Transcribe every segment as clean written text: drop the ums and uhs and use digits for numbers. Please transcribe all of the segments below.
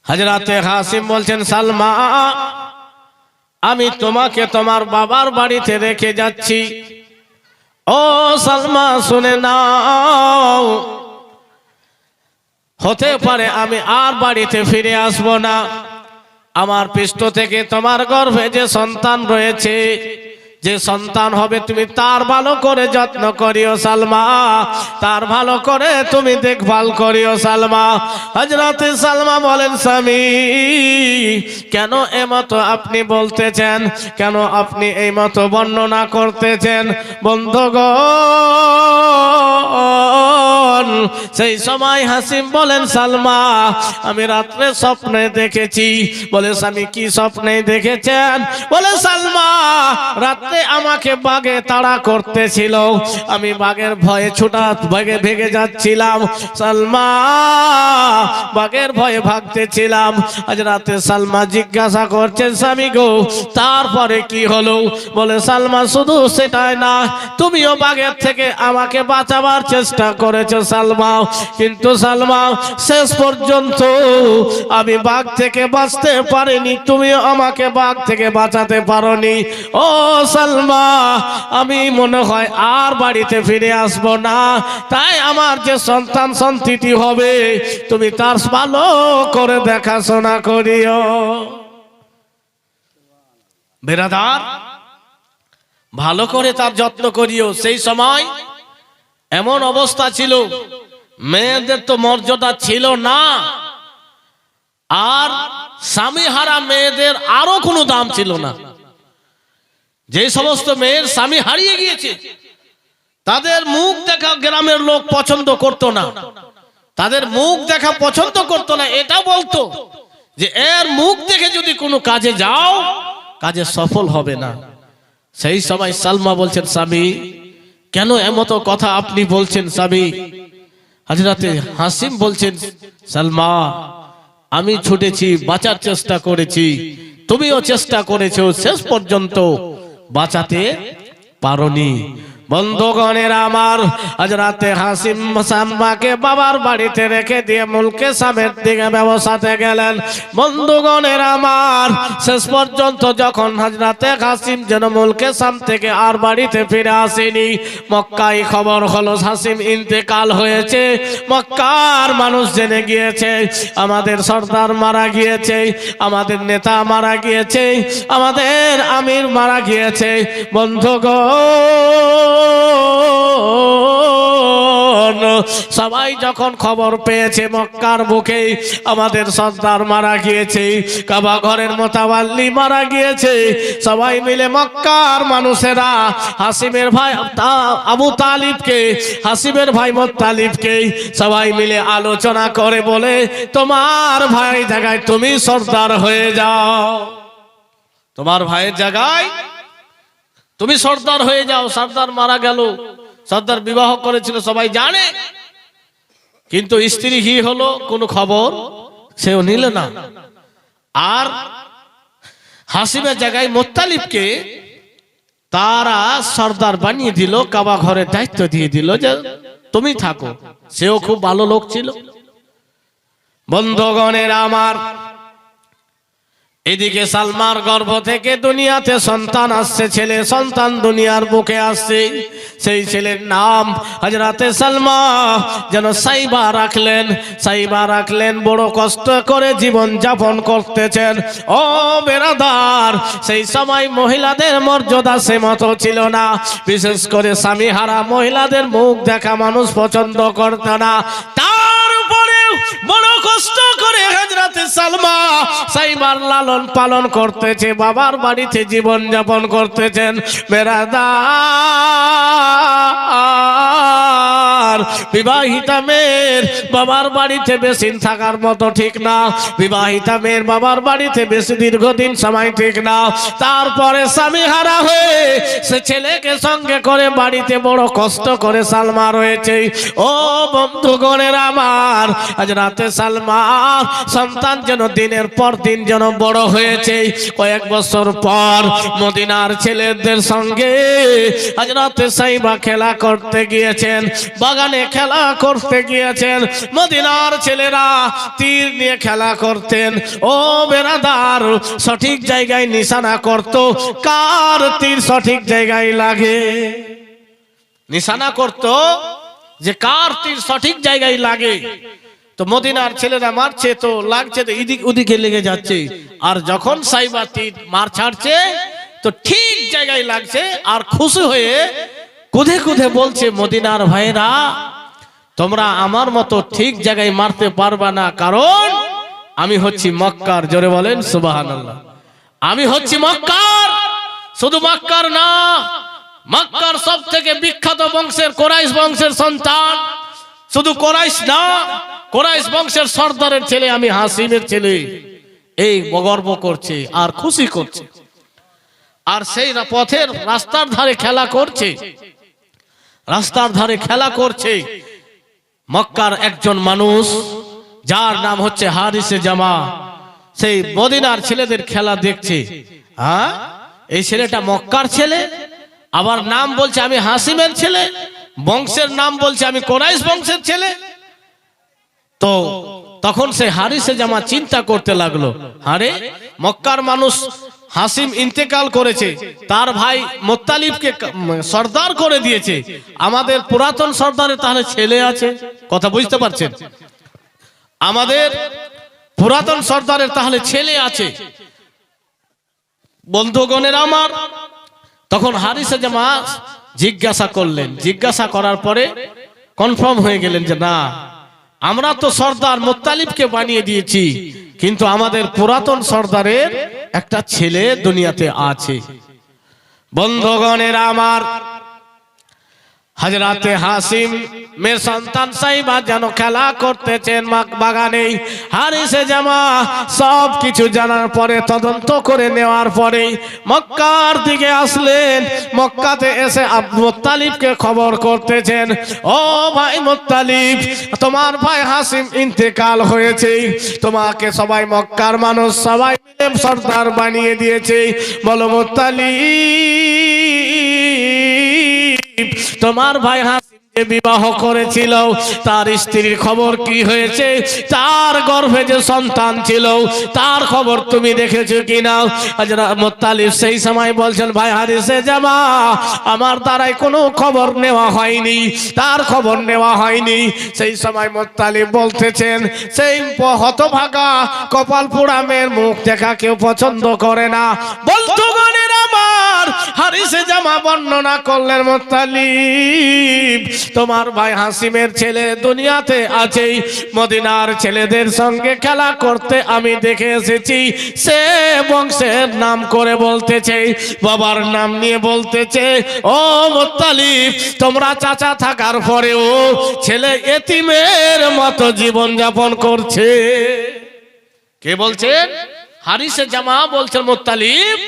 হযরতে হাসিম বলছেন, সালমা আমি তোমাকে তোমার বাবার বাড়িতে রেখে যাচ্ছি। ও সালমা শুনে নাও, হতে পারে আমি আর বাড়িতে ফিরে আসব না। আমার পৃষ্ঠ থেকে তোমার গর্ভে যে সন্তান রয়েছে, যে সন্তান হবে, তুমি তার ভালো করে যত্ন করিও সালমা, তার ভালো করে তুমি দেখভাল করিও সালমা। হযরতে সালমা বলেন, স্বামী কেন এমতো আপনি বলতেছেন, কেন আপনি এই মতো বর্ণনা করতেছেন? বন্ধুগণ, সেই সময় হাসিম বলেন, সালমা আমি রাত্রে স্বপ্নে দেখেছি। বলে, স্বামী কি স্বপ্নে দেখেছেন? বলে, সালমা রাত্রে আমাকে বাঘে তাড়া করতেছিল, আমি বাঘের ভয়ে ছুটা ভেগে যাচ্ছিলাম সালমা, বাঘের ভয়ে ভাগতেছিলাম। আজ রাতে সালমা জিজ্ঞাসা করছেন, স্বামী গো তারপরে কি হলো? বলে, সালমা শুধু সেটাই না, তুমিও বাঘের থেকে আমাকে বাঁচাবার চেষ্টা করেছো সালমা, কিন্তু সালমা শেষ পর্যন্ত আমি বাঘ থেকে বাঁচতে পারিনি, তুমিও আমাকে বাঘ থেকে বাঁচাতে পারোনি। ও সালমা আমি মনে হয় আর বাড়িতে ফিরে আসব না, তাই আমার যে সন্তান সন্ততি হবে তুমি তার ভালো করে দেখাশোনা করিও। বেরাদার, ভালো করে তার যত্ন করিও। সেই সময় এমন অবস্থা ছিল, মেয়েদের তো মর্যাদা ছিল না, আর স্বামী হারা মেয়েদের আরো কোনো দাম ছিল না। যে সমস্ত মেয়ের স্বামী হারিয়ে গিয়েছে তাদের মুখ দেখা গ্রামের লোক পছন্দ করতো না, তাদের মুখ দেখা পছন্দ করতো না, এটা বলতো যে এর মুখ দেখে যদি কোনো কাজে যাও কাজে সফল হবে না। সেই সময় সালমা বলছেন, স্বামী কেন এমতো কথা আপনি বলছেন স্বামী? হযরতে হাসিম বলছেন, সালমা আমি ছুটেছি, বাঁচার চেষ্টা করেছি, তুমিও চেষ্টা করেছো, শেষ পর্যন্ত বাঁচাতে পারোনি। বন্ধুগণের আমার, হযরতে হাসিম সালমাকে বাবার বাড়িতে রেখে দিয়ে মুলকে শামের দিকে ব্যবসাতে গেলেন। বন্ধুগণের আমার, শেষ পর্যন্ত যখন হযরতে হাসিম যেন মুলকে শাম থেকে আর বাড়িতে ফিরে আসেনি, মক্কায় খবর হলো হাসিম ইন্তেকাল হয়েছে। মক্কার মানুষ জেনে গিয়েছে আমাদের সর্দার মারা গিয়েছে, আমাদের নেতা মারা গিয়েছে, আমাদের আমির মারা গিয়েছে। বন্ধুগণ, সবাই যখন খবর পেয়েছে মক্কার বুকে আমাদের সর্দার মারা গিয়েছে, কাবা ঘরের মোতাওয়াল্লি মারা গিয়েছে, সবাই মিলে মক্কার মানুষেরা হাসিমের ভাই আবু তালিবকে, হাসিমের ভাই মুত্তালিবকে সবাই মিলে আলোচনা করে বলে, তোমার ভাই জায়গায় তুমি সর্দার হয়ে যাও, তোমার ভাইয়ের জায়গায় তুমি সর্দার হয়ে যাও। সর্দার মারা গেল, সর্দার বিবাহ করেছিল সবাই জানে, কিন্তু স্ত্রী কি হলো কোনো খবর সেও নিল না। আর হাসিমের জায়গায় মুত্তালিবকে তারা সর্দার বানিয়ে দিল, কাবা ঘরের দায়িত্ব দিয়ে দিল যে তুমি থাকো। সেও খুব ভালো লোক ছিল। বন্ধুগণের আমার, এদিকে সালমার গর্ভ থেকে দুনিয়াতে সন্তান আসছে, ছেলে সন্তান দুনিয়ার বুকে আসছে। সেই ছেলের নাম হযরতে সালমা যেন সাইবা রাখলেন, সাইবা রাখলেন। বড় কষ্ট করে জীবন যাপন করতেছেন। ও বেরাদার, সেই সময় মহিলাদের মর্যাদা সে মতো ছিল না, বিশেষ করে স্বামী হারা মহিলাদের মুখ দেখা মানুষ পছন্দ করত না। তার উপরে বড় কষ্ট করে হযরতে সালমা সাইবার লালন পালন করতেছে, বাবার বাড়িতে জীবন যাপন করতেছেন। বেরাদার, বিবাহিতা মেয়ের বাবার বাড়িতে বেশি থাকার মতো ঠিক না, বিবাহিতা মেয়ের বাবার বাড়িতে বেশি দীর্ঘদিন সময় ঠিক না। তারপরে স্বামী হারা হয়ে সে ছেলেকে সঙ্গে করে বাড়িতে বড় কষ্ট করে সালমা রয়েছে। ও বন্ধুগণের আমার, হযরতে সালমার সন্তান যেন দিনের পর দিন যেন বড় হয়েছে। কয়েক বছর পর মদিনার ছেলেদের সঙ্গে হযরতে সাইবা খেলা করতে গিয়েছেন। বাগান বাগানে খেলা করতে গিয়েছেন। মদিনার ছেলেরা তীর নিয়ে খেলা করতেন। ও বেরাদার, সঠিক জায়গায় নিশানা করত, কার তীর সঠিক জায়গায় লাগে। নিশানা করত যে কার তীর সঠিক জায়গায় লাগে। তো মদিনার ছেলেরা মারছে, তো লাগছে তো এদিক ওদিকে লেগে যাচ্ছে। আর যখন সাইবা তীর মার ছাড়ছে তো ঠিক জায়গায় লাগছে। আর খুশি হয়ে কুধে কুধে বলছে, মদিনার ভাইরা, তোমরা আমার মতো ঠিক জায়গায় মারতে পারবা না, কারণ আমি হচ্ছি মক্কার। জোরে বলেন সুবহানাল্লাহ। আমি হচ্ছি মক্কার। শুধু মক্কার না, মক্কার সব থেকে বিখ্যাত বংশের কোরাইশ বংশের সন্তান। শুধু কোরাইশ না, কোরাইশ বংশের সর্দারের ছেলে আমি, হাসিমের ছেলে। এই গর্ব করছে আর খুশি করছে। আর সেই পথের রাস্তার ধারে খেলা করছে, রাস্তার ধারে খেলা করছে মক্কার একজন মানুষ, যার নাম হচ্ছে হারিসে জামা। সেই মদিনার ছেলেদের খেলা দেখছে। হ্যাঁ, এই ছেলেটা মক্কার ছেলে, আবার নাম বলছে আমি হাসিমের ছেলে, বংশের নাম বলছে আমি কোরাইশ বংশের ছেলে। তো তখন সে হারিসে জামা চিন্তা করতে লাগলো, আরে মক্কার মানুষ হাসিম ইন্তেকাল করেছে, তার ভাই মুত্তালিবকে সর্দার করে দিয়েছে, আমাদের পুরাতন সর্দারের তাহলে ছেলে আছে। কথা বুঝতে পারছেন? আমাদের পুরাতন সর্দারের তাহলে ছেলে আছে। বন্ধুগণের আমার, তখন হারিসে জামা জিজ্ঞাসা করলেন। জিজ্ঞাসা করার পরে কনফার্ম হয়ে গেলেন যে না, আমরা তো সর্দার মুত্তালিবকে বানিয়ে দিয়েছি, কিন্তু আমাদের পুরাতন সর্দারের একটা ছেলে দুনিয়াতে আছে। বন্ধুগণের আমার, হযরতে হাসিম মের সন্তান সাইবা যেন খেলা করতেছেন বাগানে। হারিসে জামা সব কিছু জানার পরে, তদন্ত করে নেওয়ার পরে মক্কার দিকে আসলেন। মক্কাতে এসে মুত্তালিবকে খবর করতেছেন, ও ভাই মুত্তালিব, তোমার ভাই হাসিম ইন্তেকাল হয়েছে, তোমাকে সবাই মক্কার মানুষ সবাই মিলে সর্দার বানিয়ে দিয়েছে। বলো মুত্তালিব, তোমার ভাই হাসিম যে বিবাহ করেছিল তার স্ত্রীর খবর কি হয়েছে? তার গর্ভে যে সন্তান ছিল তার খবর তুমি দেখেছো কিনা? হযরত মুত্তালিব সেই সময় বলছেন, ভাই হারিসে জামা, আমার দ্বারাই কোনো খবর নেওয়া হয়নি, তার খবর নেওয়া হয়নি। সেই সময় মুত্তালিব বলতেছেন, সেই হতভাগা কপাল পোড়া মেয়ের মুখ দেখা কেউ পছন্দ করে না। বন্ধুগণের আমার, হারিসে জামা বর্ণনা করলেন, মুত্তালিব, তোমার ভাই হাসিমের ছেলে দুনিয়াতে আছে, মদিনার ছেলেদের সঙ্গে খেলা করতে আমি দেখে এসেছি। সে বংশের নাম করে বলতেছে, বাবার নাম নিয়ে বলতেছে, ও মুত্তালিব, তোমরা চাচা থাকার পরেও ছেলে এতিমের মতো জীবন যাপন করছে। কে বলছেন? হারিসে জামা বলছেন, মুত্তালিব,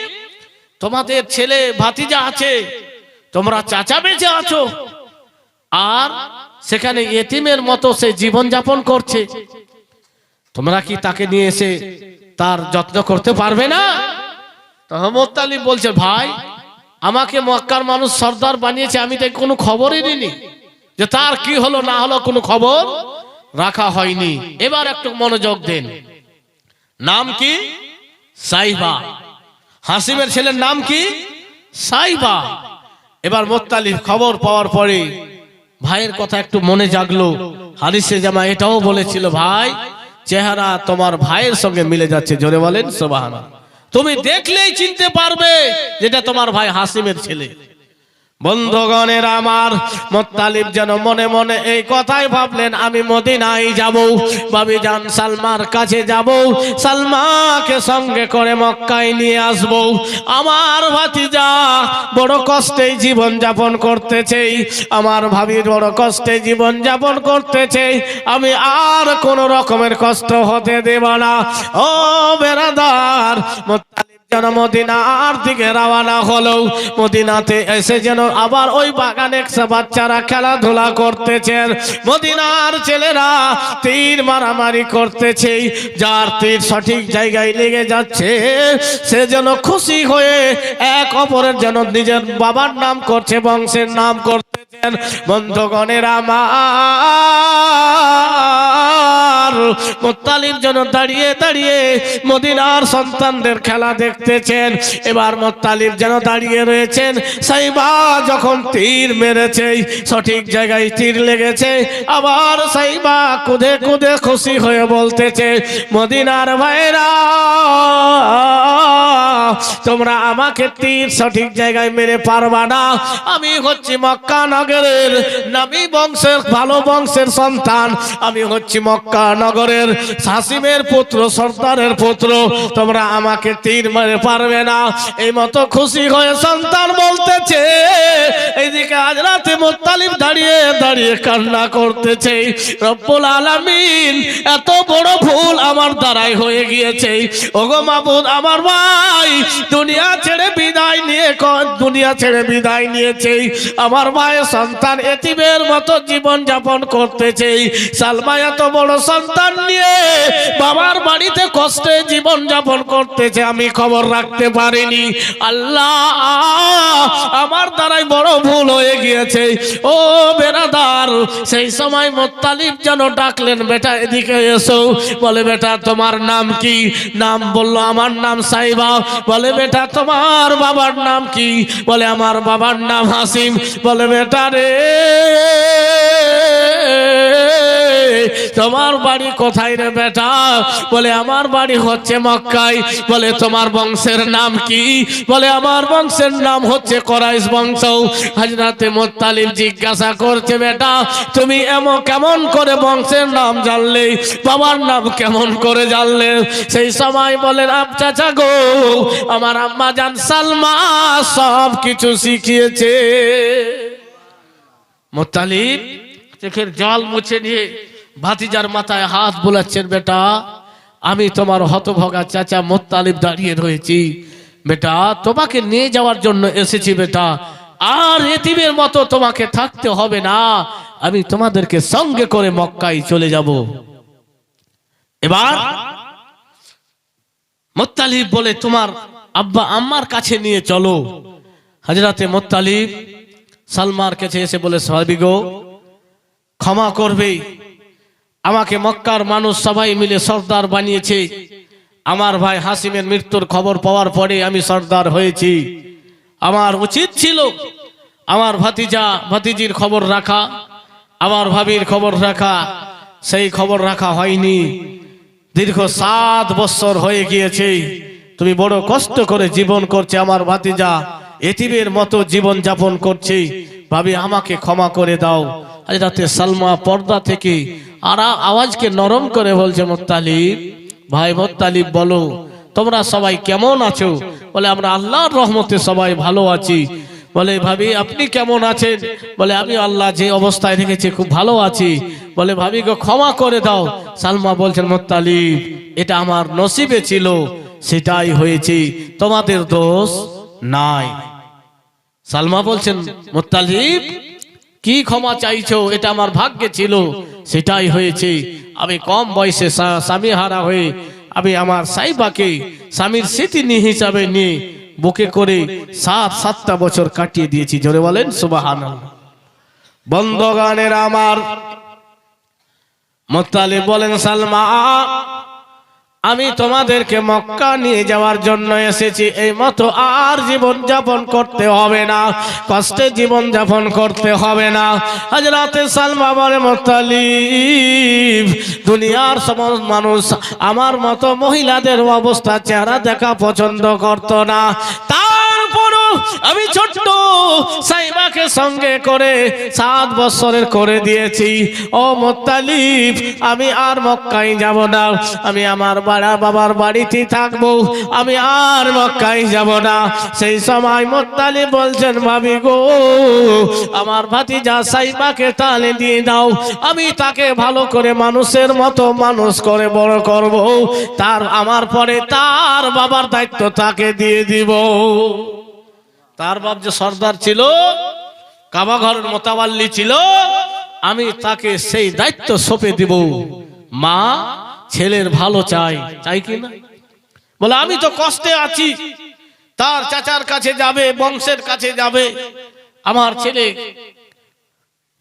তোমাদের ছেলে ভাতিজা আছে, তোমরা চাচা বেঁচে আছো, আর সেখানে এতিমের মতো সে জীবন যাপন করছে, তোমরা কি তাকে নিয়ে এসে তার যত্ন করতে পারবে না? তখন মুত্তালিব বলছে, ভাই, আমাকে মক্কার মানুষ সর্দার বানিয়েছে, আমি তাই কোনো খবরই নিইনি, যে তার কি হলো না হলো কোনো খবর রাখা হয়নি। এবার একটু মনোযোগ দেন। নাম কি? সাইবা। হাসিমের ছেলের নাম কি? সাইবা। এবার মুত্তালিব খবর পাওয়ার পরে ভাইয়ের কথা একটু মনে জাগলো। হারিসে জামা এটাও বলেছিল, ভাই, চেহারা তোমার ভাইয়ের সঙ্গে মিলে যাচ্ছে। জোরে বলেন সুবহানাল্লাহ। তুমি দেখলেই চিনতে পারবে যেটা তোমার ভাই হাসিমের ছেলে। বন্ধুগণের আমার, মুত্তালিব যেন মনে মনে এই কথাই ভাবলেন, আমি মদিনায় যাব, ভাবিজান সালমার কাছে যাব, সালমাকে সঙ্গে করে মক্কায় নিয়ে আসব। আমার ভাতিজা বড় কষ্টে জীবন যাপন করতেছে, আমার ভাবি বড় কষ্টে জীবন যাপন করতেছে, আমি আর কোন রকমের কষ্ট হতে দেব না। ও বেরাদার, মুত্তালিব যেন মদিনার দিকে রওনা হলো। মদিনাতে এসে যেন আবার ওই বাগানে বাচ্চারা খেলাধুলা করতেছেন, মদিনার ছেলেরা তীর মারামারি করতেছে, যার তীর সঠিক জায়গায় লেগে যাচ্ছে সে যেন খুশি হয়ে এক অপরের যেন নিজের বাবার নাম করছে, বংশের নাম করতেছে। বন্ধুগণের আমার, মুত্তালিব যেন দাঁড়িয়ে দাঁড়িয়ে মদিনার সন্তানদের খেলা দেখতেছেন। এবার মুত্তালিব যেন দাঁড়িয়ে রয়েছেন। সাইবা যখন তীর মেরেছে, সঠিক জায়গায় তীর লেগেছে। আবার সাইবা কুদে কুদে খুশি হয়ে বলতেছে, মদিনার ভাইরা, তোমরা আমাকে তীর সঠিক জায়গায় মেরে পারবা না। আমি হচ্ছি মক্কা নগরের নবী বংশের, ভালো বংশের সন্তান। আমি হচ্ছি মক্কা নগরের হাসিমের পুত্র, সর্দারের পুত্র। তোমরা আমাকে তীর মেরে পারবে না। এই মতো খুশি হয়ে সন্তান বলতেছে। এইদিকে হযরত মুত্তালিব দাঁড়িয়ে দাঁড়িয়ে কান্না করতেছে, রব্বুল আলামিন, এত বড় ভুল আমার দ্বারাই হয়ে গিয়েছে। ওগো মাবুদ, আমার ভাই দুনিয়া ছেড়ে বিদায় নিয়েছে। আমার ভাই সন্তান এতিমের মতো জীবন যাপন করতেছে। সালমা এত বড় সন্তান নিয়ে বাবার বাড়িতে কষ্টে জীবন যাপন করতেছে, আমি খবর রাখতে পারিনি। আল্লাহ, আমার দ্বারাই বড় ভুল হয়ে গিয়েছে। ও বেরাদার, সেই সময় মুত্তালিব যেন ডাকলেন, বেটা এদিকে এসো। বলে, বেটা তোমার নাম কি? নাম বলল, আমার নাম সাইবা। বলে, বেটা তোমার বাবার নাম কি? বলে, আমার বাবার নাম হাসিম। বলে, বেটা রে, তোমার বাড়ি কোথায় রে বেটা? বলে, আমার বাড়ি হচ্ছে মক্কায়। বলে, তোমার বংশের নাম কি? বলে, আমার বংশের নাম হচ্ছে কুরাইশ বংশ। হযরতে মুত্তালিব জিজ্ঞাসা করছে, বেটা তুমি কেমন করে বংশের নাম জানলে? বাবার নাম কেমন করে জানলে? সেই সময় বলেন, চাচা গো, আমার আম্মা জান সালমা সব কিছু শিখিয়েছে। মুত্তালিব চোখের জল মুছে নিয়ে ভাতিজার মাথায় হাত বোলাচ্ছেন, বেটা আমি তোমার হতভাগা চাচা মুত্তালিব দাঁড়িয়ে রয়েছি। বেটা তোমাকে নিয়ে যাওয়ার জন্য এসেছি। বেটা আর এতিমের মতো তোমাকে থাকতে হবে না, আমি তোমাদেরকে সঙ্গে করে মক্কায় চলে যাব। এবার মুত্তালিব বলে, তোমার আব্বা আম্মার কাছে নিয়ে চলো। হযরতে মুত্তালিব সালমার কাছে এসে বলে, সাহাবী গো, ক্ষমা করবে, আমাকে মক্কার মানুষ সবাই মিলে সর্দার বানিয়েছে। আমার ভাই হাসিমের মৃত্যুর খবর পাওয়ার পরে আমি সর্দার হয়েছি। আমার উচিত ছিল আমার ভাতিজির খবর রাখা, আমার ভাবির খবর রাখা। সেই খবর রাখা হয়নি। দীর্ঘ 7 বছর হয়ে গিয়েছে, তুমি বড় কষ্ট করে জীবন করছে। আমার ভাতিজা এতিমের মতো জীবন যাপন করছে। ভাবি আমাকে ক্ষমা করে দাও। হযরতে সালমা পর্দা থেকে আওয়াজকে নরম করে বলছে, মুত্তালিব ভাই, মুত্তালিব বলো তোমরা সবাই কেমন আছো? বলে, আমরা আল্লাহর রহমতে সবাই ভালো আছি। বলে, ভাবি আপনি কেমন আছেন? বলে, আমি আল্লাহ যে অবস্থায় রেখেছি খুব ভালো আছি। বলে, ভাবি গো ক্ষমা করে দাও। সালমা বলছেন, মুত্তালিব এটা আমার নসিবে ছিল, সেটাই হয়েছে, তোমাদের দোষ নাই। সালমা বলছেন, মুত্তালিব কি ক্ষমা চাইছো? এটা আমার ভাগ্যে ছিল, সেটাই হয়েছে। আমি কম বয়সে স্বামী হারা হয়ে আমি আমার সাইবাকে স্বামীর স্মৃতি হিসাবে নিয়ে বুকে করে 7টা বছর কাটিয়ে দিয়েছি। জোরে বলেন সুবহানাল্লাহ। বন্ধগানের আমার, মুত্তালিব বলেন, সালমা আমি তোমাদেরকে মক্কা নিয়ে যাওয়ার জন্য এসেছি। এই মতো আর জীবন যাপন করতে হবে না, কষ্টে জীবন যাপন করতে হবে না। হযরতে সালমা বলে, মুত্তালিব দুনিয়ার সমস্ত মানুষ আমার মতো মহিলাদের অবস্থা চেহারা দেখা পছন্দ করত না। তারপরও আমি ছোট্ট সাইবাকে সঙ্গে করে 7 বছরের করে দিয়েছি। ও মুত্তালিব আমি আর মক্কায় যাব না, আমি আমার বাবার বাড়িতে থাকবো, আমি আর মক্কায় যাব না। সেই সময় মুত্তালিব বলছেন, ভাবি গো আমার ভাতিজা সাইবাকে তালে দিয়ে দাও, আমি তাকে ভালো করে মানুষের মতো মানুষ করে বড় করব, তার আমার পরে তার বাবার দায়িত্ব তাকে দিয়ে দিব। তার বাপ যে সর্দার ছিল, কাবা ঘরের মোতাওয়াল্লি ছিল, আমি তাকে সেই দায়িত্ব সঁপে দিব। মা ছেলের ভালো চাই কি না? বলে, আমি তো কষ্টে আছি, তার চাচার কাছে যাবে, বংশের কাছে যাবে, আমার ছেলে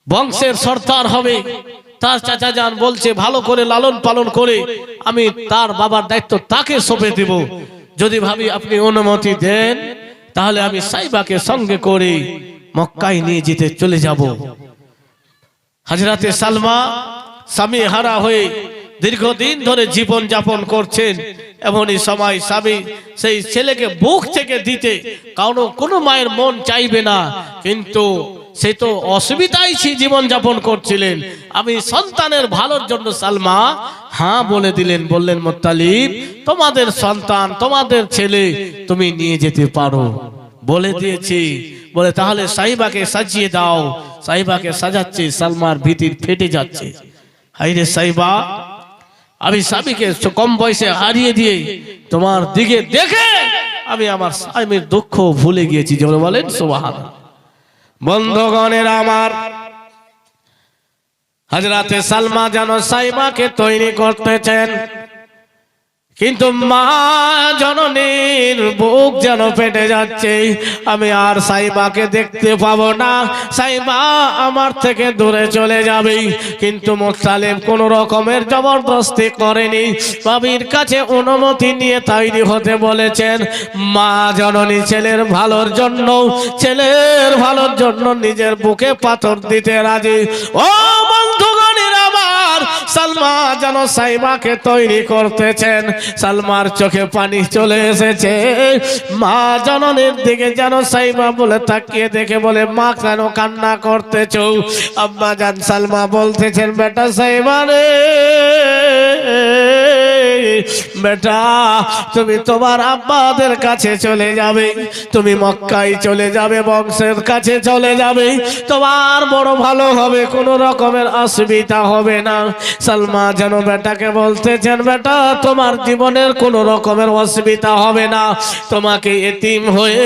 বংশের সর্দার হবে। তার চাচা যান বলছে ভালো করে লালন পালন করে আমি তার বাবার দায়িত্ব তাকে সঁপে দেব। যদি ভাবি আপনি অনুমতি দেন তাহলে আমি সাইবাকে সঙ্গে করে মক্কায় নিয়ে যেতে চলে যাব। হযরতে সালমা স্বামী হারা হয়ে দীর্ঘদিন ধরে জীবন যাপন করছেন। এমনই সময় স্বামী সেই ছেলেকে বুক থেকে দিতে কোনো মায়ের মন চাইবে না, কিন্তু সে তো অসুবিধায় জীবন যাপন করছিলেন। আমি সন্তানের ভালোর জন্য সালমা হ্যাঁ বলে দিলেন। বললেন মুত্তালিব তোমাদের সন্তান তোমাদের ছেলে তুমি নিয়ে যেতে পারো, বলে দিয়েছি। বলে তাহলে সাইবাকে সাজিয়ে দাও। সাইবাকে সাজাচ্ছে, সালমার ভীতির ফেটে যাচ্ছে। হাইরে সাইবা, আমি স্বামীকে কম বয়সে হারিয়ে দিয়ে তোমার দিকে দেখে আমি আমার স্বামীর দুঃখ ভুলে গিয়েছি। যেমন বলেন সুবহানাল্লাহ। বন্ধুগণের আমার, হযরতে সালমা যেন সাইবাকে তৈরি করতেছেন, কিন্তু মা জননীর বুক যেন ফেটে যাচ্ছে। আমি আর সাইবাকে দেখতে পাবো না, সাইবা আমার থেকে দূরে চলে যাবে। কিন্তু মুত্তালিব কোন রকমের জবরদস্তি করেনি, বাবির কাছে অনুমতি নিয়ে তৈরি হতে বলেছেন। মা জননী ছেলের ভালোর জন্য নিজের বুকে পাথর দিতে রাজি। ও বন্ধুগণের আমার, সালমা যেন সাইবাকে তৈরি করতেছেন। সালমার চোখে পানি চলে এসেছে। মা জননীর দিকে যেন সাইবা বলে তাকিয়ে দেখে বলে মা কেন কান্না করতেছো? আব্বা জান সালমা বলতেছেন বেটা সাইবা রে, বেটা তুমি তোমার আব্বাদের কাছে চলে যাবে, তুমি মক্কায় চলে যাবে, বংশের কাছে চলে যাবে, তোমার বড় ভালো হবে, কোনো রকমের অসুবিধা হবে না। সালমা যেন বেটাকে বলতেছেন বেটা তোমার জীবনের কোনো রকমের অসুবিধা হবে না, তোমাকে এতিম হয়ে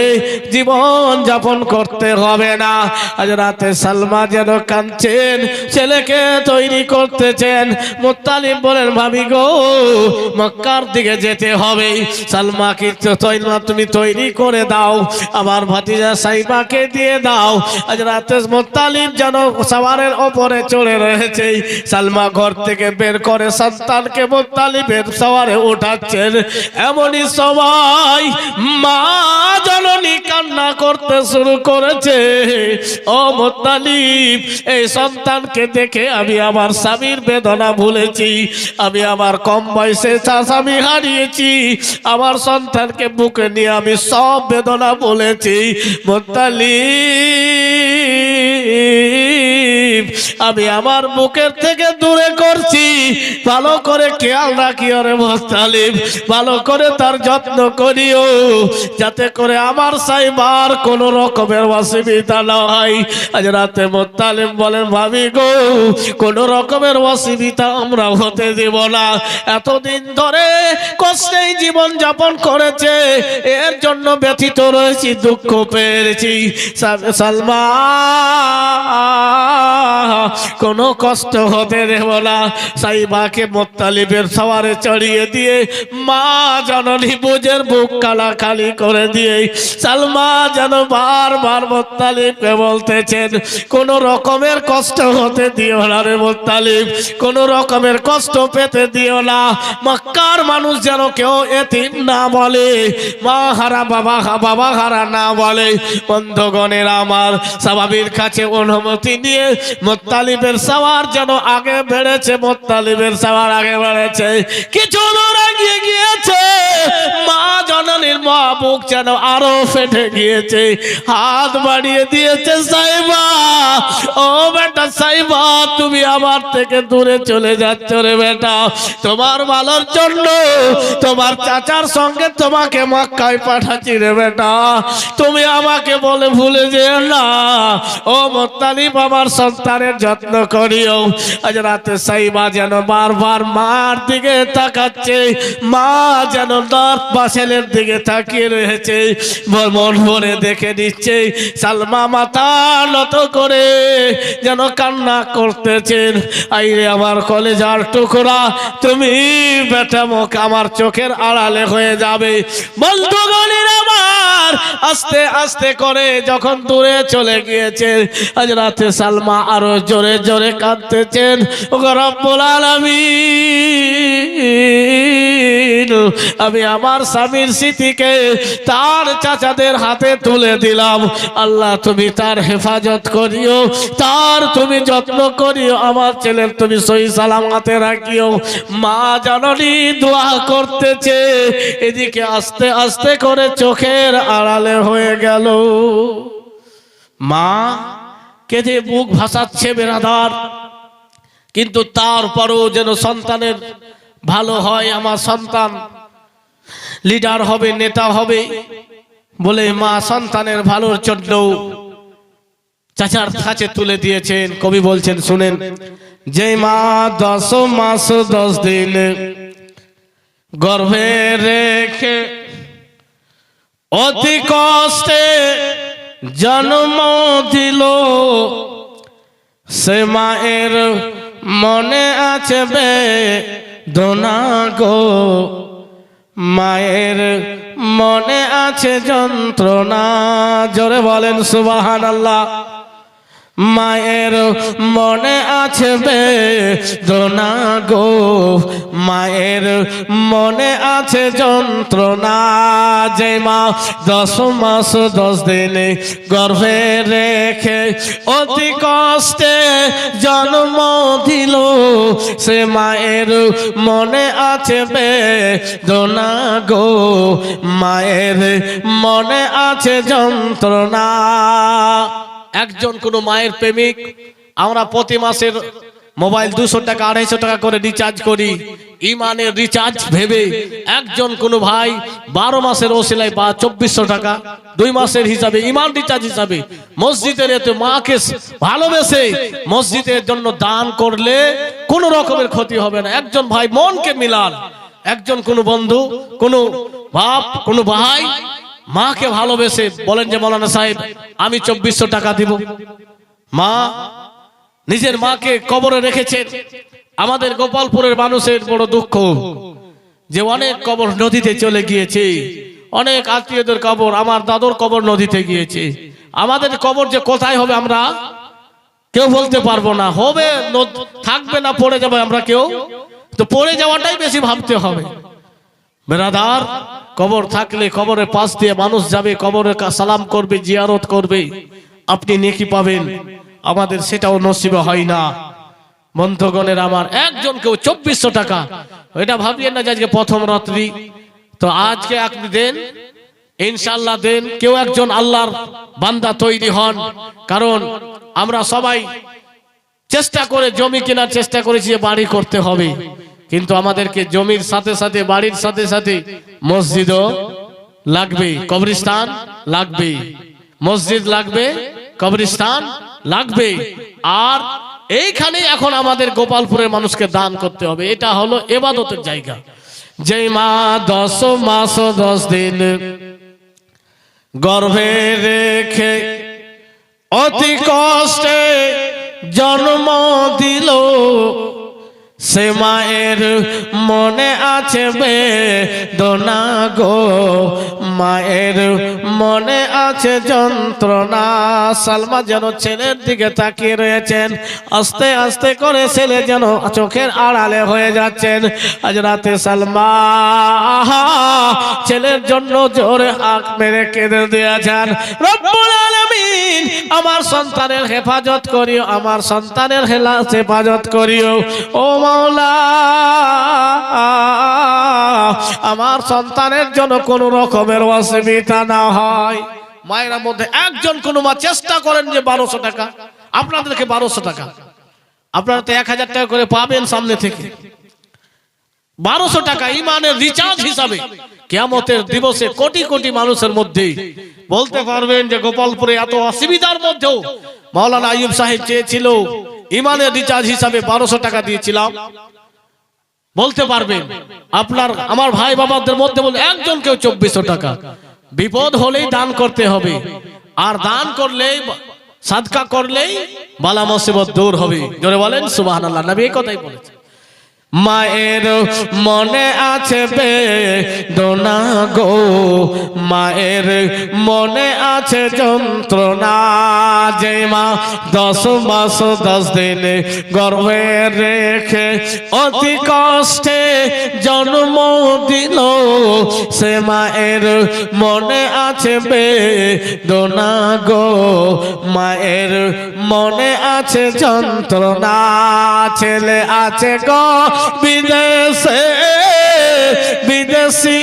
জীবন যাপন করতে হবে না। আজ রাতে সালমা যেন কাঁদছেন, ছেলেকে তৈরি করতেছেন। মুত্তালিব বলেন ভাবি গো মক্কার দিকে যেতে হবে, সালমাকে তুমি তৈরি করে দাও, আমার ভাতিজা সাইবাকে দিয়ে দাও। আজ রাতে মুত্তালিব যেন সওয়ারের ওপরে চড়ে রয়েছে। সালমা ঘর থেকে বের করে সন্তানকে মুত্তালিবের সওয়ারে উঠাচ্ছেন। এমনই সময় মা জননী কান্না করতে শুরু করেছে। ও মুত্তালিব, এই সন্তানকে দেখে আমি আমার স্বামীর বেদনা ভুলেছি, আমি আমার কম বয়সে স্বামী হারিয়েছি, আমার সন্তানকে বুকে নিয়ে আমি সব বেদনা বলেছি। মুত্তালিব, আমি আমার বুকের থেকে দূরে করছি, ভালো করে খেয়াল রাখিও রে মুত্তালিব, ভালো করে তার যত্ন করিও, যাতে করে আমার সাইবার কোন রকমের অসুবিধা না হয়। আজ রাতে মুত্তালিব বলেন ভাবি গো কোন রকমের অসুবিধা আমরা হতে দেব না। এতদিন ধরে কষ্টে জীবন যাপন করেছে, এর জন্য ব্যথিত রয়েছি, দুঃখ পেয়েছি। সালমা কোনো কষ্ট হতে দেব না। সাইবাকে মুত্তালিবের সওয়ারে চড়িয়ে দিয়ে মা জননী বুঝের বুক কালাকালি করে দিয়ে সালমা যেন বারবার মুত্তালিবকে বলতেছেন কোন রকমের কষ্ট হতে দিও না রে মুত্তালিব, কোন রকমের কষ্ট পেতে দিও না। মক্কার মানুষ যেন কেউ এতিম না বলে, মা হারা বাবা হারা না বলে। বন্ধুগণের আমার, সাহাবীর কাছে অনুমতি নিয়ে মুত্তালিবের সওয়ার যেন আগে বেড়েছে, মুত্তালিবের সওয়ার আগে বেড়েছে, কিছু দূর এগিয়ে গিয়েছে। মা জননীর মা বুক যেন আরো ফেটে গিয়েছে, হাত বাড়িয়ে দিয়েছে সাইবা, ও বেটা সাইবা তুমি আমার থেকে দূরে চলে যাচ্ছ রে বেটা, তোমার ভালোর জন্য তোমার চাচার সঙ্গে তোমাকে মক্কায় পাঠাচ্ছি রে বেটা, তুমি আমাকে বলে ভুলে যেও না। ও মুত্তালিব আমার সন্তানের যত্ন করিও। আজ রাতে সাইবা যেন বারবার মার দিকে তাকাচ্ছে, মা যেন দাঁত বাসেলের দিকে তাকিয়ে রয়েছে, মন ভরে দেখে দিচ্ছে। সালমা মাথা নত করে যেন কান্না করতেছেন, আইরে আমার কলেজার টুকরা তুমি বেটা মুখ আমার চোখের আড়ালে হয়ে যাবে। বন্ধুগণের আমার, আর আস্তে আস্তে করে যখন দূরে চলে গিয়েছে, হযরত সালমা আরো জোরে জোরে কাঁদতেছেন, ওগো রব্বুল আলামিন, আমি আমার স্বামীর স্মৃতিকে তার চাচাদের হাতে তুলে দিলাম। আল্লাহ তুমি তার হেফাজত করিও, তার তুমি যত্ন করিও, আমার ছেলের তুমি সহি সালামতে রাখিও। মা জননী দোয়া করতেছে, এদিকে আস্তে আস্তে করে চোখের আড়ালে হয়ে গেল। মা কেঁদে বুক ভাসাচ্ছে বেরাদার, কিন্তু তারপরও যেন সন্তানের ভালো হয়, আমার সন্তান লিডার হবে, নেতা হবে বলে মা সন্তানের ভালোর জন্য চাচার কাছে তুলে দিয়েছেন। কবি বলছেন শুনেন, যে মা 10 মাস 10 দিন গর্ভে রেখে অতি কষ্টে জন্ম দিল, সে মায়ের মনে আছে বেদনা গো, মায়ের মনে আছে যন্ত্রণা। জোরে বলেন সুবহানাল্লাহ। মায়ের মনে আছে বেদনা গো, মায়ের মনে আছে যন্ত্রণা। যে মা 10 মাস 10 দিন গর্ভে রেখে অতি কষ্টে জন্ম দিল, সে মায়ের মনে আছে বেদনা গো, মায়ের মনে আছে যন্ত্রণা। একজন কোন মায়ের প্রেমিক, আমরা প্রতি মাসের মোবাইল 200 টাকা 250 টাকা করে রিচার্জ করি, ইমানের রিচার্জ ভেবে একজন কোন ভাই 12 মাসের ওসিলায় বা 2400 টাকা 2 মাসের হিসাবে ইমান রিচার্জ হিসাবে মসজিদের এতে মাকে ভালোবেসে মসজিদের জন্য দান করলে কোন রকমের ক্ষতি হবে না। একজন ভাই মনকে মিলান, একজন কোন বন্ধু, কোন বাপ, কোন ভাই মাকে ভালোবেসে বলেন যে মৌলানা সাহেব আমি 2400 টাকা দিব। মা নিজের মাকে কবরে রেখেছেন। আমাদের গোপালপুরের মানুষের বড় দুঃখ যে অনেক কবর নদীতে চলে গিয়েছে, অনেক আত্মীয়দের কবর, আমার দাদুর কবর নদীতে গিয়েছে। আমাদের কবর যে কোথায় হবে আমরা কেউ বলতে পারবো না, হবে থাকবে না পড়ে যাবে আমরা কেউ, তো পড়ে যাওয়াটাই বেশি ভাবতে হবে। বেরাদার, কবর থাকলে কবরের পাশ দিয়ে মানুষ যাবে, কবরে সালাম করবে, জিয়ারত করবে, আপনি নেকি পাবেন। আমাদের সেটাও নসিবে হয় না। বন্ধুগণের আমার, একজন কেউ 2400 টাকা, এটা ভাবিয়েন না যে আজকে প্রথম রাত্রি, তো আজকে আপনি দেন, ইনশাআল্লাহ দেন। কেউ একজন আল্লাহর বান্দা তৈরি হন, কারণ আমরা সবাই চেষ্টা করে জমি কেনার চেষ্টা করেছি, বাড়ি করতে হবে, কিন্তু আমাদেরকে জমির সাথে সাথে বাড়ির সাথে সাথে মসজিদও লাগবে, কবরস্থান লাগবে, মসজিদ লাগবে, কবরস্থান লাগবে। আর এইখানে এখন আমাদের গোপালপুরের মানুষকে দান করতে হবে, এটা হলো ইবাদতের জায়গা। যে মা 10 মাস 10 দিন গর্ভে রেখে অতি কষ্টে জন্ম দিল, সে মায়ের মনে আছে বেদনা গো, মায়ের মনে আছে যন্ত্রণা। সালমা যেন ছেলের দিকে তাকিয়ে রয়েছেন, আস্তে আস্তে করে ছেলে যেন চোখের আড়ালে হয়ে যাচ্ছেন। আজ রাতে সালমা ছেলের জন্য জোরে আঁক মেরে কেঁদে দিয়েছেন, রব্বুল আলামিন আমার সন্তানের হেফাজত করিও, আমার সন্তানের হেফাজত করিও, ও মাওলা আমার সন্তানের জন্য কোন রকমের অসুবিধা না হয়। মায়ের মধ্যে একজন কোন মা চেষ্টা করেন যে 1200 টাকা, আপনাদেরকে 1200 টাকা, আপনারা তো 1000 টাকা করে পাবেন সামনে থেকে, 1200 টাকা ইমানের রিচার্জ হিসাবে কিয়ামতের দিবসে কোটি কোটি মানুষের মধ্যে বলতে পারবেন যে গোপালপুরে এত অসুবিধার মধ্যেও মাওলানা আইয়ুব সাহেব চেয়েছিল ইমানের রিচার্জ হিসাবে 1200 টাকা দিয়েছিলাম। বলতে পারবেন আপনার আমার ভাই বাবাদের মধ্যে বলে একজন কেউ 2400 টাকা, বিপদ হলেই দান করতে হবে, আর দান করলেই সাদকা করলেই বালা মুসিবত দূর হবে। জোরে বলেন সুবহানাল্লাহ। নবী এই কথাই বলেছে। মায়ের মনে আছে বেদনা গো, মায়ের মনে আছে যন্ত্রণা। যে মা 10 মাস 10 দিন গর্ভে রেখে অতি কষ্টে জন্ম দিল, সে মায়ের মনে আছে বেদনা গো, মায়ের মনে আছে যন্ত্রণা। ছেলে আছে গো বিদেশে বিদেশি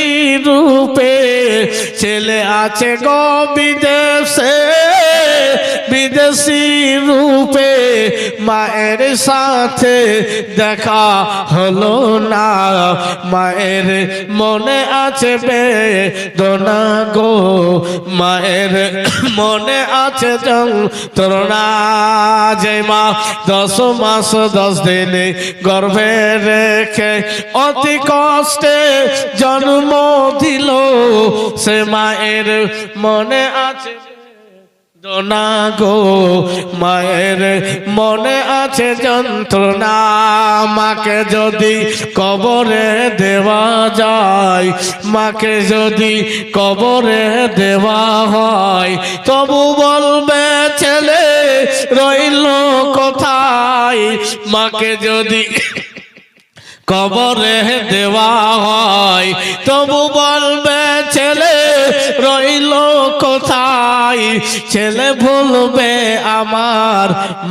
রূপে, ছেলে আছে গো বিদেশে বিদেশি রূপে, মায়ের সাথে দেখা হলো না, মায়ের মনে আছে বেদনা গো, মায়ের মনে আছে যন্ত্রণা। যে মা 10 মাস 10 দিন গর্ভে রেখে অতি কষ্টে জন্ম দিল, সে মায়ের মনে আছে বেদনা গো, মায়ের মনে আছে যন্ত্রণা। মাকে যদি কবরে দেওয়া যায়, মাকে যদি কবরে দেওয়া হয়, তবু বলবে ছেলে রইল কোথায়। মাকে যদি কবরে দেওয়া হয়, তবু বলবে ছেলে রইল কোথায়। ছেলে ভুলবে আমার,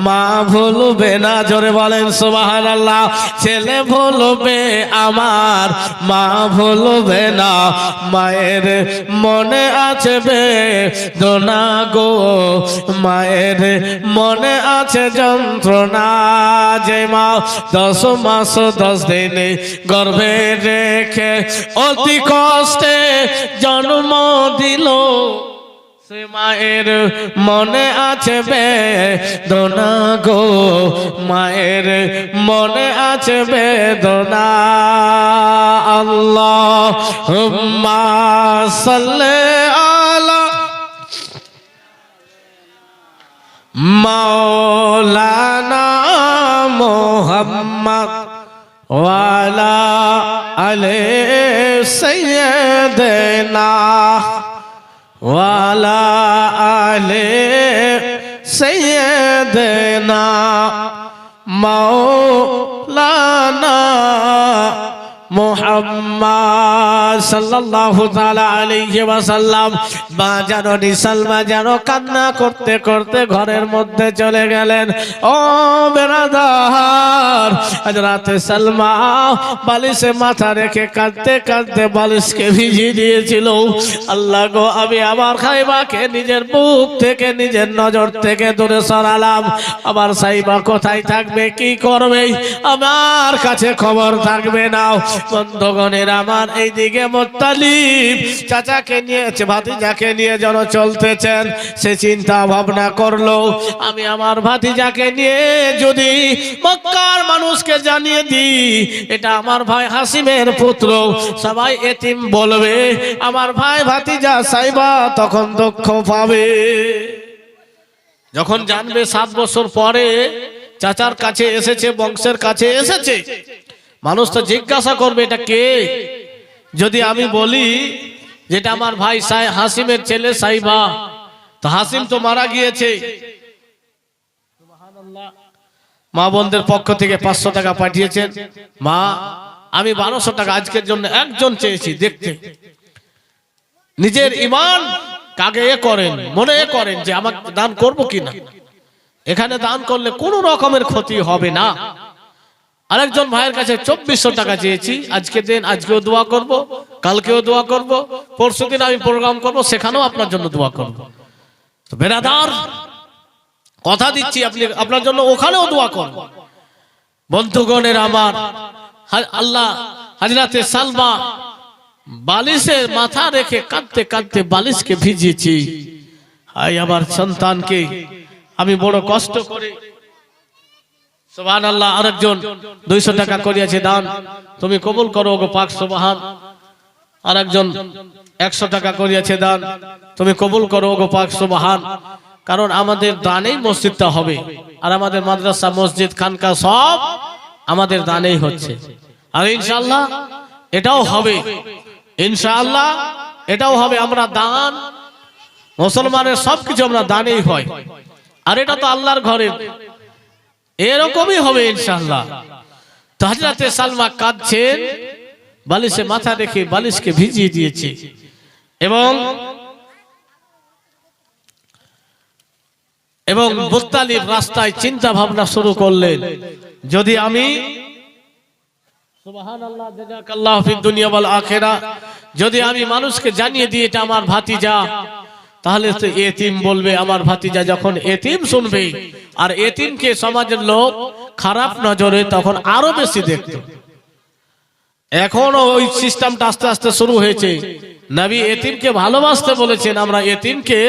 মা ভুলবে না। জোরে বলেন সুবহানাল্লাহ। ছেলে ভুলবে আমার, মা ভুলবে না। মায়ের মনে আছে বেদনা গো, মায়ের মনে আছে যন্ত্রণা। যে মা 10 মাস 10 দিন গর্ভে রেখে অতি কষ্টে জন্ম দিল, সে মায়ের মনে আছে বেদনা গো, মায়ের মনে আছে বেদনা। আল্লাহুম্মা সাল্লি আলা মাওলানা মুহাম্মদ ওয়ালা আলে সাইয়্যিদিনা ওয়ালা আলে সাইয়্যিদিনা মাওলানা মুহাম্মদ সাল্লাল্লাহু তাআলা আলাইহি ওয়াসাল্লাম। বাজানো নিসালমা যেন কান্না করতে করতে ঘরের মধ্যে চলে গেলেন। ও বেরাদার, হযরতে সালমা বালিশে মাথা রেখে কাঁদতে কাঁদতে বালিশকে ভিজিয়ে দিয়েছিল। আল্লাহ গো, আমি আমার খাইবাকে নিজের বুক থেকে নিজের নজর থেকে দূরে সরালাম। আমার সাইবা কোথায় থাকবে, কি করবে, আমার কাছে খবর থাকবে না। বন্ধুগণের আমার, এইদিকে মুত্তালিব চাচাকে নিয়ে ভাতিজাকে নিয়ে যেন চলতেছেন। সে চিন্তা ভাবনা করলো, আমি আমার ভাতিজাকে নিয়ে যদি মক্কার মানুষকে জানিয়ে দিই এটা আমার ভাই হাসিমের পুত্র, সবাই এতিম বলবে, আমার ভাই ভাতিজা সাইবা তখন দুঃখ পাবে। যখন জানবে 7 বছর পরে চাচার কাছে এসেছে, বংশের কাছে এসেছে, মানুষ তো জিজ্ঞাসা করবে এটা কে। যদি আমি বলি যেটা আমার ভাই হাসিমের ছেলে সাইবা, তো হাসিম তো মারা গিয়েছে। মা বোনদের পক্ষ থেকে 500 টাকা পাঠিয়েছেন। মা, আমি 1200 টাকা আজকের জন্য একজন চেয়েছি দেখতে। নিজের ঈমান কাগে করেন, মনে করেন যে আমাকে দান করব কিনা। এখানে দান করলে কোনো রকমের ক্ষতি হবে না। আরেকজন ভাইয়ের কাছে 2400 টাকা চেয়েছি, আজকে দিন আজকেও দোয়া করব, কালকেও দোয়া করব, পরশুদিন আমি প্রোগ্রাম করব, সেখানেও আপনার জন্য দোয়া করব। তো বেরাদার, কথা দিচ্ছি আপনি আপনার জন্য ওখানেও দোয়া করব। বন্ধুগণের আমার, আল্লাহ হযরতে সালমা বালিশে মাথা রেখে কাঁদতে কাঁদতে বালিশকে ভিজিয়েছি। হায় আমার সন্তানকে আমি বড় কষ্ট করে। সুবহানাল্লাহ। আরেকজন 200 টাকা করিয়েছে দান, তুমি কবুল করো গো পাক সুবহান। আরেকজন 100 টাকা করিয়েছে দান, তুমি কবুল করো গো পাক সুবহান। কারণ আমাদের দানেই মসজিদটা হবে, আর আমাদের মাদ্রাসা মসজিদ খানকা সব আমাদের দানেই হচ্ছে। আর ইনশাআল্লাহ এটাও হবে, ইনশাআল্লাহ এটাও হবে। আমরা দান, মুসলমানের সবকিছু আমরা দানেই হয়, আর এটা তো আল্লাহর ঘরে, এরকমই হবে ইনশাআল্লাহ। তো হযরতে সালমা কাঁদছেন, বালিশে মাথা রেখে বালিশকে ভিজিয়ে দিয়েছে এবং মুত্তালিব রাস্তায় চিন্তা ভাবনা শুরু করলেন, যদি আমি, সুবহানাল্লাহ, জাযাকাল্লাহু ফিদ দুনিয়া ওয়াল আখিরা, যদি আমি মানুষকে জানিয়ে দিই এটা আমার ভাতিজা, তাহলে তো এতিম বলবে আমার ভাতিজা। যখন এতিম শুনবে, আর এতিমকে সমাজের লোক খারাপ নজরে তখন আরো বেশি দেখত। এখনো ওই সিস্টেমটা আস্তে আস্তে শুরু হয়েছে। নবী এতিমকে ভালোবাসতে বলেছেন, আমরা এতিমকে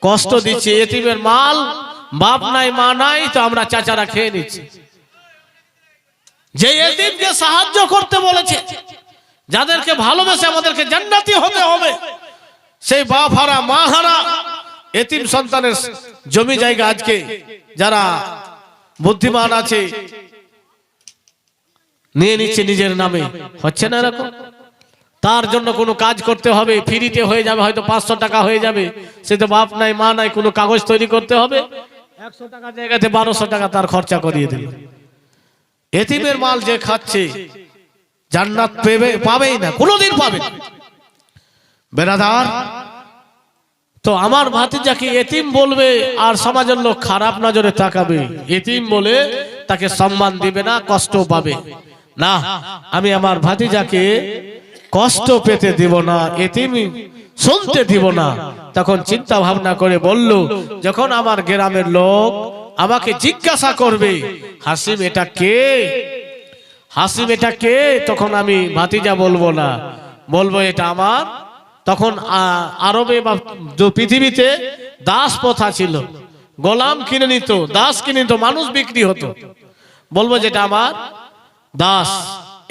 কষ্ট দিচ্ছি। এতিমের মাল বাপ নাই মা নাই, তো আমরা চাচারা খেয়ে নিচ্ছি। যে এতিমকে সাহায্য করতে বলেছে, যাদেরকে ভালোবেসে আমাদেরকে জান্নাতি হতে হবে, সেই বাপ হারা মা হারা এতিম সন্তানের জমি জায়গা আজকে যারা বুদ্ধিমান আছে নিয়ে নিচ্ছে নিজের নামে। হচ্ছে না এরকম? তার জন্য কোনো কাজ করতে হবে, ফ্রিতে হয়ে যাবে, হয়তো 500 টাকা হয়ে যাবে। সে তো বাপ নাই মা নাই, কোনো কাগজ তৈরি করতে হবে, 100 টাকা জায়গাতে 1200 টাকা তার খরচা করিয়ে দেবে। এতিমের মাল যে খাচ্ছে জান্নাত পাবেই না, কোনোদিন পাবে না। বেরাদার, তো আমার ভাতিজাকে এতিম বলবে আর সমাজের লোক খারাপ নজরে তাকাবে, এতিম বলে তাকে সম্মান দিবে না, কষ্ট পাবে না। আমি আমার ভাতিজাকে কষ্ট পেতে দিব না, এতিম শুনতে দিব না। তখন চিন্তা ভাবনা করে বলল, যখন আমার গ্রামের লোক আমাকে জিজ্ঞাসা করবে হাসিম এটা কে, হাসিম এটা কে, তখন আমি ভাতিজা বলবো না, বলবো এটা আমার। তখন আরবে বা পৃথিবীতে দাস প্রথা ছিল, গোলাম কিনে নিত, দাস কিনে নিত, মানুষ বিক্রি হতো। বলবো যেটা আমার দাস,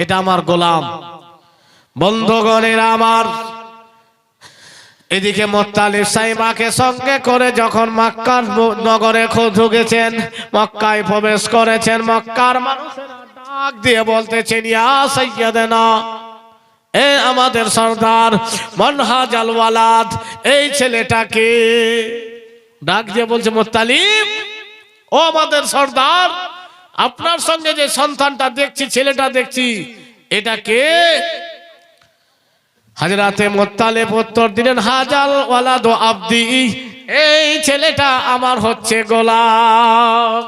এটা আমার গোলাম। বন্ধুগণের আমার, এদিকে মুত্তালিব সাইবাকে সঙ্গে করে যখন মক্কার নগরে ঢুকেছেন, মক্কায় প্রবেশ করেছেন, মক্কার মানুষেরা ডাক দিয়ে বলতেছেন, ইয়া সাইয়্যিদানা, এ আমাদের সরদার, মানহাজাল ওয়ালাদ, এই ছেলেটাকে ডাক দিয়ে বলছে, মুত্তালিব ও আমাদের সরদার, আপনার সঙ্গে যে সন্তানটা দেখছি, ছেলেটা দেখছি, এটা কে? হযরতে মুত্তালিব উত্তর দিলেন, হাজাল ওয়ালাদ আবদি, এই ছেলেটা আমার হচ্ছে গোলাম।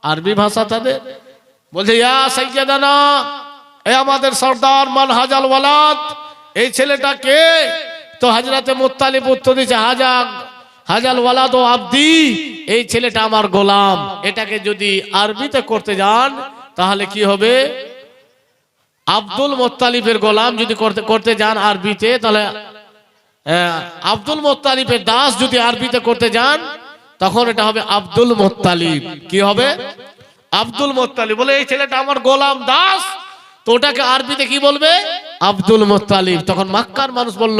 আরবি ভাষা তাদের বলছে, ইয়া সাইয়্যিদানা, এ আমাদের সরদার, মান হাজাল ওয়ালাদ, এই ছেলেটা কে? তো হযরতে মুত্তালিব উত্তর দিয়েছে, হাজাল ওয়ালাদ ও আবদি, এই ছেলেটা আমার গোলাম। এটাকে যদি আরবিতে করতে যান তাহলে কি হবে? আব্দুল মুত্তালিবের গোলাম যদি করতে যান আরবিতে, তাহলে আব্দুল মুত্তালিবের দাস যদি আরবিতে করতে যান তখন এটা হবে আব্দুল মুত্তালিব। কি হবে? Abdul Muttalib. বলে এই ছেলেটা আমার গোলাম, দাস, তো ওটাকে আরবিতে কি বলবে? Abdul Muttalib. তখন মক্কার মানুষ বলল,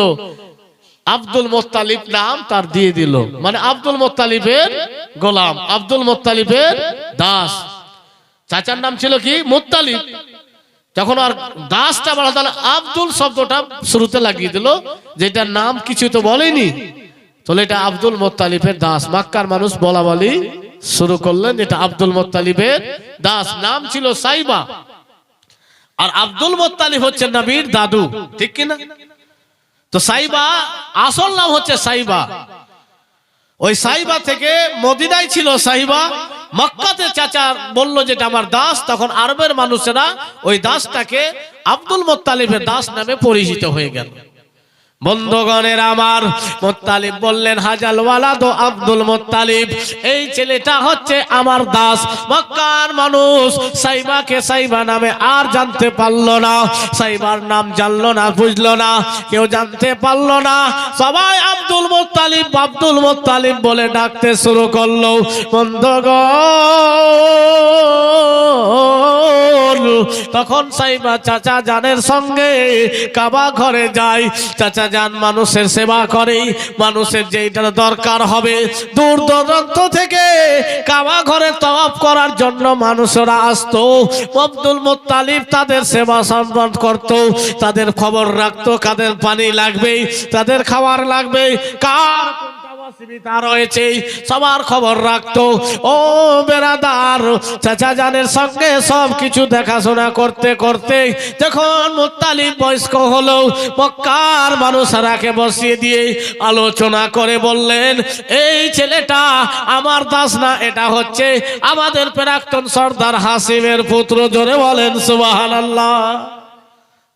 আব্দুল মুত্তালিব নাম তার দিয়ে দিল, মানে আব্দুল মুত্তালিবের গোলাম, আব্দুল মুত্তালিবের দাস। চাচার নাম ছিল কি? মুত্তালিব। যখন আর দাসটা বলা, তাহলে আব্দুল শব্দটা শুরুতে লাগিয়ে দিল, যেটা নাম কিছু তো বলেনি, তাহলে এটা আব্দুল মুত্তালিবের দাস। মক্কার মানুষ বলা বলি শুরু করলেন, এটা আব্দুল মুত্তালিবের দাস। নাম ছিল সাইবা, আর আব্দুল মুত্তালিব হচ্ছে নবীর দাদু, ঠিক কিনা? তো সাইবা আসল নাম হচ্ছে সাইবা। ওই সাইবা থেকে মদিনায় ছিল সাইবা, মক্কাতে চাচা বলল যেটা আমার দাস, তখন আরবের মানুষেরা ওই দাসটাকে আব্দুল মুত্তালিবের দাস নামে পরিচিত হয়ে গেল। বন্ধুগণের আমার, মুত্তালিব বললেন, হাজাল ওয়ালাদ আব্দুল মুত্তালিব, এই ছেলেটা হচ্ছে আমার দাস। মক্কার মানুষ সাইবাকে সাইবা নামে আর জানতে পারলো না, সাইবার নাম জানলো না, বুঝলো না, কেউ জানতে পারলো না। সবাই আব্দুল মুত্তালিব আব্দুল মুত্তালিব বলে ডাকতে শুরু করলো। বন্ধুগণ, যখন তখন সাইবা চাচা জানের সঙ্গে কাবা ঘরে যায়। চাচা জান মানুষের সেবা করে, মানুষের যেটা দরকার হবে দূর দূরান্ত থেকে কাবা ঘরে তওয়াফ করার জন্য মানুষরা আসতো। আব্দুল মুত্তালিব তাদের সেবা সম্মান করত, তাদের খবর রাখতো কাদের পানি লাগবে, তাদের খাবার লাগবে, কার অসুবিধা রয়েছে সবার খবর রাখতো। ও বেরাদার, চাচা জানের সঙ্গে সব কিছু দেখাশোনা করতে করতে যখন মুত্তালিব বয়স্ক হলো, মক্কার মানুষরাকে বসিয়ে দিয়ে আলোচনা করে বললেন, এই ছেলেটা আমার দাস না, এটা হচ্ছে আমাদের প্রাক্তন সর্দার হাসিমের পুত্র। জোরে বলেন সুবহানাল্লাহ।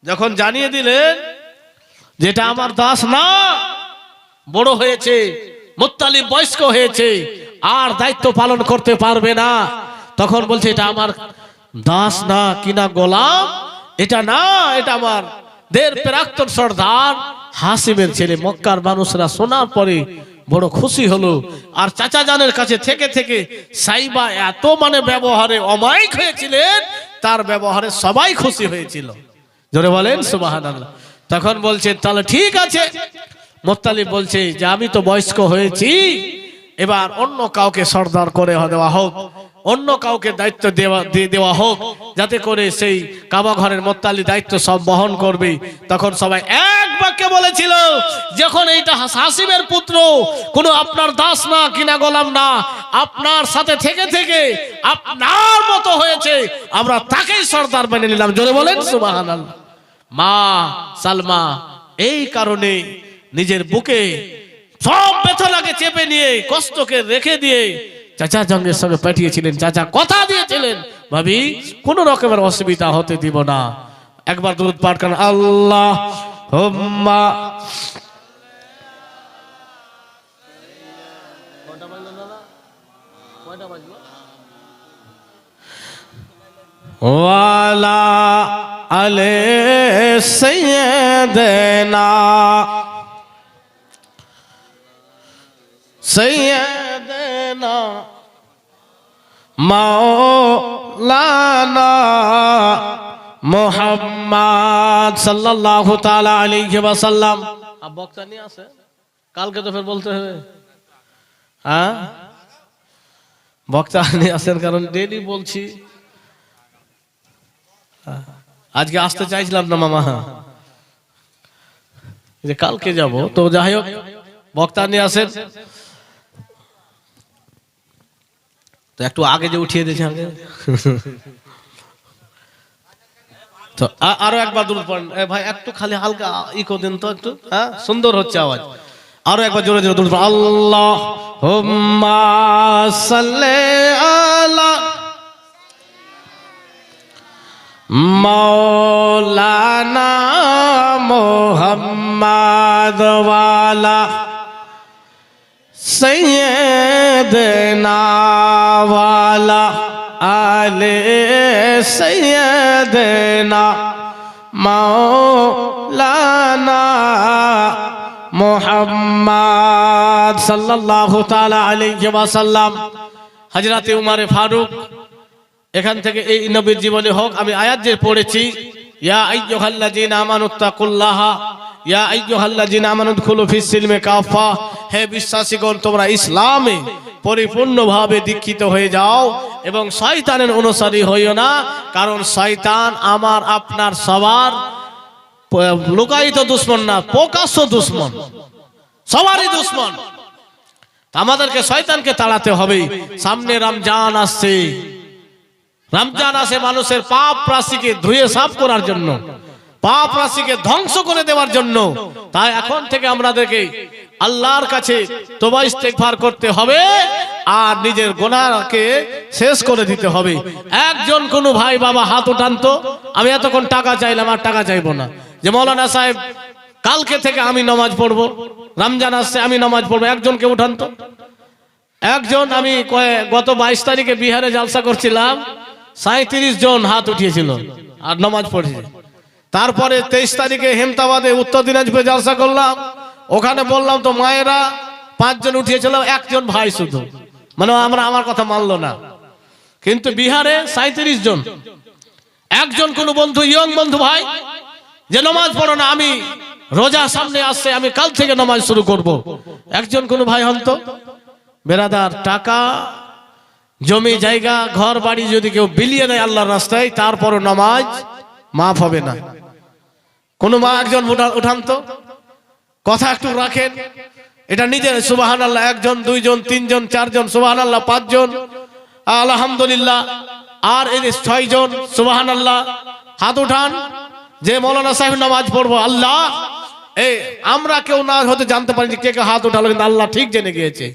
যখন জানিয়ে দিলেন যেটা আমার দাস না, বড় হয়েছে, মুত্তালিব বয়স্ক হয়েছে, আর দায়িত্ব পালন করতে পারবে না, তখন বলছে এটা আমার দাস না কিনা গোলাম, এটা না, এটা আমার দের প্রাক্তন সর্দার হাসিমের ছেলে। মক্কার মানুষরা শোনার পরে বড় খুশি হলো। আর চাচা জানের কাছে থেকে থেকে সাইবা এত ব্যবহারে অমায়িক হয়েছিলেন, তার ব্যবহারে সবাই খুশি হয়েছিল। জোরে বলেন সুবহানাল্লাহ। তখন বলছে তাহলে ঠিক আছে। মুত্তালিব বলছে যে আমি তো বয়স্ক হয়েছি, এবার অন্য কাউকে সর্দার করে দেওয়া হোক, অন্য কাউকে দায়িত্ব দিয়ে দেওয়া হোক, যাতে করে সেই কাবা ঘরের মুত্তালিব দায়িত্ব সব বহন করবে। তখন সবাই এক বাক্যে বলেছিল, যখন এইটা হাসিমের পুত্র, কোনো আপনার দাস না কিনা গোলাম না, আপনার সাথে থেকে থেকে আপনার মতো হয়েছে, আমরা তাকেই সর্দার মেনে নিলাম। জোরে বলেন সুবহানাল্লাহ। মা সালমা এই কারণে নিজের বুকে সব বেদনাকে চেপে নিয়ে, কষ্টকে রেখে দিয়ে চাচা জঙ্গের সঙ্গে পাঠিয়েছিলেন। চাচা কথা দিয়েছিলেন, ভাবি কোন রকমের অসুবিধা হতে দিব না। একবার দুরূদ পাঠ করেন, আল্লাহুম্মা ওয়ালা আলে সাইয়্যিদানা সাইয়্যিদানা মাওলানা মুহাম্মদ সাল্লাল্লাহু তাআলা আলাইহি ওয়াসাল্লাম। अब বক্তা নিয়ে আসে, কালকে তো ফের বলতে হবে। হ্যাঁ, বক্তা নিয়ে আসেন, কারণ ডেইলি বলছি। আজকে আসতে চাইছিলাম না মামা, যে কালকে যাব, তো যাই হোক বক্তা নিয়ে আসেন। তো একটু আগে যে উঠিয়ে দিয়েছে আগে, তো আরো একবার দূর পড়েন ভাই, একটু খালি হালকা ইকো দেন তো একটু। হ্যাঁ, সুন্দর হচ্ছে আওয়াজ। আরো একবার জোরে জোরে দূর পড়েন, আল্লাহুম্মা সাল্লি আলা মাওলানা মুহাম্মদ ওয়ালা সাইয়্যিদানা ওয়ালা আলে সাইয়্যিদানা মাওলানা মুহাম্মদ সাল্লাল্লাহু তাআলা আলাইহি ওয়াসাল্লাম। হযরতে উমর ফারুক এখান থেকে এই নবীর জীবনে হোক, আমি আয়াত যে পড়েছি, ইয়া আইয়ুহাল্লাযীনা আমানুত্তাকুল্লাহা ইয়া আইয়ুহাল্লাযীনা আমানু দুখুলু ফিস সিলমি কাফা, হে বিশ্বাসীগণ তোমরা ইসলামে পরিপূর্ণভাবে দীক্ষিত হয়ে যাও এবং শয়তানের অনুসারী হইও না, কারণ শয়তান আমার আপনার সবার লুকায়িত দুশমন না, প্রকাশ্য দুশমন, সবারই দুশমন। আমাদেরকে শয়তানকে তাড়াতে হবে। সামনে রমজান আসছে, রমজান আসে মানুষের পাপ রাশিকে ধুয়ে সাফ করার জন্য, পাপ রাশিকে ধ্বংস করে দেওয়ার জন্য। তাই এখন থেকে আমাদেরকে আল্লাহর কাছে তওবা ইস্তেগফার করতে হবে আর নিজের গুনাহকে শেষ করে দিতে হবে। একজন কোনো ভাই বাবা হাত উঠান তো, আমি এতক্ষণ টাকা চাইলাম, আর টাকা চাইবো না। যে মৌলানা সাহেব কালকে থেকে আমি নামাজ পড়বো, রমজান আসছে আমি নামাজ পড়বো, একজনকে উঠান তো। একজন, আমি গত 22 তারিখে বিহারে জালসা করছিলাম, 37 জন হাত উঠিয়েছিল আর নামাজ পড়েছে। তারপরে 23 তারিখে হেমতাবাদে উত্তর দিনাজপুরে জালসা করলাম, ওখানে বললাম তো মায়েরা 5 জন উঠিয়েছিল, একজন ভাই শুধু, আমার কথা মানলো না। কিন্তু বিহারে 37 জন, একজন কোন বন্ধু, ইয়ং বন্ধু ভাই, যে নামাজ পড়ো না, আমি রোজা সামনে আসছে, আমি কাল থেকে নামাজ শুরু করব। একজন কোন ভাই হন তো বেরাদার, টাকা জমি জায়গা ঘর বাড়ি যদি কেউ বিলিয়ে দেয় আল্লাহর রাস্তায়, তারপর নামাজ মাফ হবে না। কোন মা একজন উঠান তো, কথা একটু রাখেন। এটা নিজের সুবহানাল্লাহ, একজন দুইজন তিনজন চারজন সুবহানাল্লাহ, পাঁচজন আলহামদুলিল্লাহ, আর এই 6 জন সুবহানাল্লাহ। হাত উঠান যে মৌলানা সাহেব নামাজ পড়বো। আল্লাহ, এই আমরা কেউ না হতে জানতে পারি কে কে হাত উঠালো, কিন্তু আল্লাহ ঠিক জেনে গিয়েছে,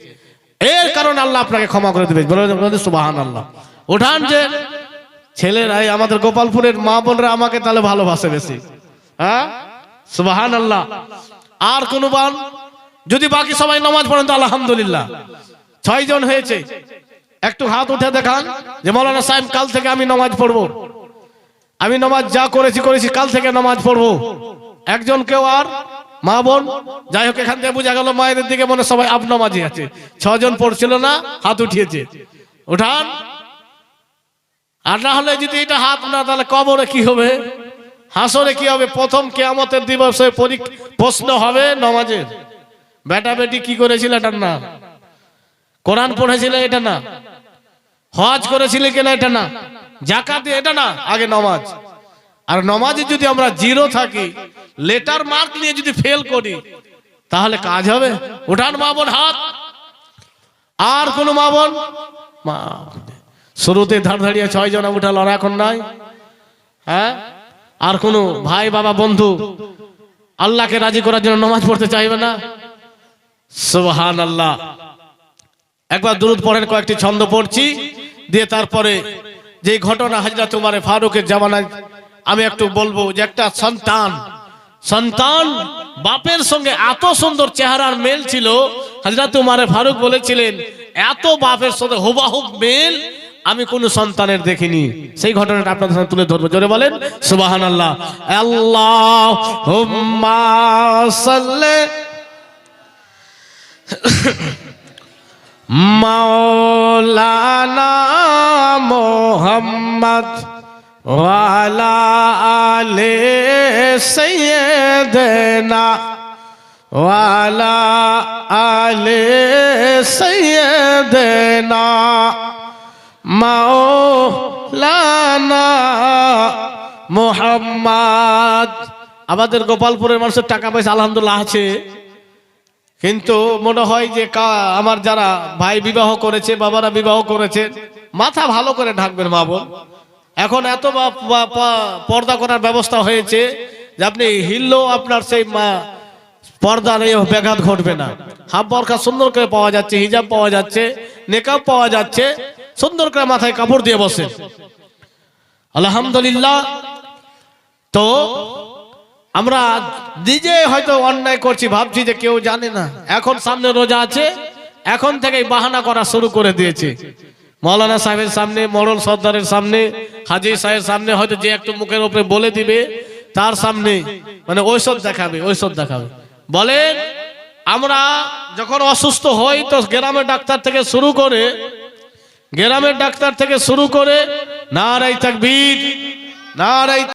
এর কারণে আল্লাহ আপনাকে ক্ষমা করে দেবে। বলে সুবহানাল্লাহ। উঠান যে ছেলেরাই, আমাদের গোপালপুরের মা বোনরা আমাকে তাহলে ভালোবাসে বেশি। হ্যাঁ সুবহানাল্লাহ। আর কোন বান যদি বাকি সবাই নামাজ পড়েন তো আলহামদুলিল্লাহ। 6 জন হয়েছে, একটু হাত উঠে দেখান যে মৌলানা সাহেব কাল থেকে আমি নামাজ পড়বো, আমি নামাজ যা করেছি কাল থেকে নামাজ পড়বো। একজন কেউ আর মা বোন, যাই হোক এখান থেকে বোঝা গেল মায়েদের দিকে মনে সবাই আপ নামাজি আছে। 6 জন পড়ছিল না, হাত উঠিয়েছে। উঠান। আর না হলে যদি এটা হাত না, তাহলে কবরে কি হবে, হাসরে কি হবে? প্রথম কিয়ামতের দিবসে প্রশ্ন হবে নামাজের। বেটা বেটি কি করেছিল এটা না, কোরআন পড়েছিল এটা না, হজ করেছিল কিনা এটা না, যাকাত এটা না, আগে নামাজ। আর নামাজে যদি আমরা জিরো থাকি, লেটার মার্ক নিয়ে যদি ফেল করি, তাহলে কাজ হবে? উঠান মা বোন হাত। আর কোন মা বোন? শুরুতে ধাড়িয়ে 6 জন উঠাল, আর এখন নাই। হ্যাঁ, আর কোন ভাই বাবা বন্ধু আল্লাহকে রাজি করার জন্য নামাজ পড়তে চাইবে না? সুবহানাল্লাহ। একবার দুরূদ পড়েন, কয়েকটি ছন্দ পড়ছি, দিয়ে তারপরে যে ঘটনা হযরত উমর ফারুকের জামানায় আমি একটু বলবো, যে একটা সন্তান বাপের সঙ্গে এত সুন্দর চেহারার মেল ছিল, হযরত উমর ফারুক বলেছিলেন এত বাপের সাথে হুবহু মেল আমি কোন সন্তানের দেখিনি। সেই ঘটনাটা আপনাদের সামনে তুলে ধরবো। জোরে বলেন সুবহানাল্লাহ। আল্লাহুম্মা সাল্লি মাওলানা মুহাম্মদ ওয়া আলা আলি সাইয়্যিদিনা ওয়া আলা আলি সাইয়্যিদিনা মাওলানা মুহাম্মদ। আমাদের গোপালপুরের মানুষের টাকা পয়সা আলহামদুলিল্লাহ আছে, কিন্তু মনে হয় যে আমার যারা ভাই বিবাহ করেছে, বাবারা বিবাহ করেছে, মাথা ভালো করে ঢাকবেন মা বোন। এখন এত পর্দা করার ব্যবস্থা হয়েছে যে আপনি হিললেও আপনার সেই পর্দার এই ব্যাঘাত ঘটবে না। হাফ বরখা সুন্দর করে পাওয়া যাচ্ছে, হিজাব পাওয়া যাচ্ছে, নেকাব পাওয়া যাচ্ছে, সুন্দর করে মাথায় কাপড় দিয়ে বসে আলহামদুলিল্লাহ। তো আমরা নিজে হয়তো অন্যায় করছি, ভাবছি যে কেউ জানে না। এখন সামনে রোজা আছে, এখন থেকেই বাহানা করা শুরু করে দিয়েছে। মৌলানা সাহেবের সামনে, মোড়ল সর্দারের সামনে, হাজী সাহেবের সামনে হয়তো যে একটু মুখের উপরে বলে দিবে, তার সামনে মানে ঐসব দেখাবে। বলেন আমরা যখন অসুস্থ হই তো গ্রামের ডাক্তার থেকে শুরু করে নারায়ে তাকবীর, নারায়ে